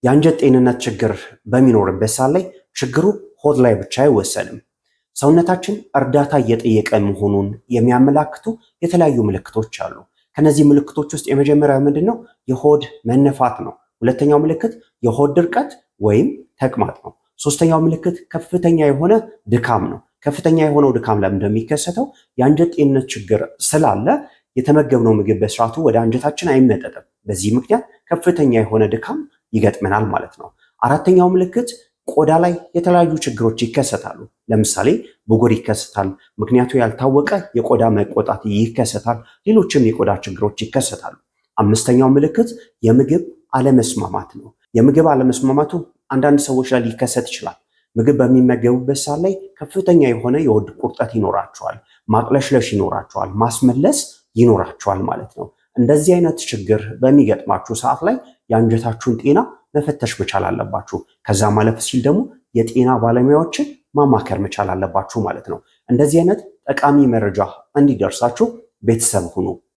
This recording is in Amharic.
የአንጀት ጤንነት ችግር በሚኖርበት ሰዓት ላይ ችግሩ ሆድ ላይ ብቻ አይወሰንም። ሰውነታችን እርዳታ እየጠየቀ መሆኑን የሚያመላክቱ የተለያዩ ምልክቶች አሉ። ከነዚህ ምልክቶች ውስጥ የመጀመሪያው ምንድነው? የሆድ መነፋት ነው። ሁለተኛው ምልክት የሆድ ድርቀት ወይም ተቅማጥ ነው። ሶስተኛው ምልክት ከፍተኛ የሆነ ድካም ነው። ከፍተኛ የሆነው ድካም ለምን እንደሚከሰተው የአንጀት ጤንነት ችግር ስላለ የተመገብነው ምግብ በስርዓቱ ወደ አንጀታችን አይመጠጥም። በዚህ ምክንያት ከፍተኛ የሆነ ድካም ይገጥመናል ማለት ነው። አራተኛው ምልክት ቆዳ ላይ የተለያዩ ችግሮች ይከሰታሉ። ለምሳሌ ብጉር ይከሰታል፣ ምክንያቱ ያልታወቀ የቆዳ መቆጣት ይከሰታል፣ ሌሎችም የቆዳ ችግሮች ይከሰታሉ። አምስተኛው ምልክት የምግብ አለመስማማት ነው። የምግብ አለመስማማቱ አንዳንድ ሰዎች ላይ ሊከሰት ይችላል። ምግብ በሚመገቡበት ሰዓት ላይ ከፍተኛ የሆነ የሆድ ቁርጠት ይኖራቸዋል፣ ማቅለሽለሽ ይኖራቸዋል፣ ማስመለስ ይኖራቸዋል ማለት ነው። እንደዚህ አይነት ችግር በሚገጥማችሁ ሰዓት ላይ የአንጀታችሁን ጤና መፈተሽ መቻል አለባችሁ። ከዛ ማለፍ ሲል ደግሞ የጤና ባለሙያዎችን ማማከር መቻል አለባችሁ ማለት ነው። እንደዚህ አይነት ጠቃሚ መረጃ እንዲደርሳችሁ ቤተሰብ ሁኑ።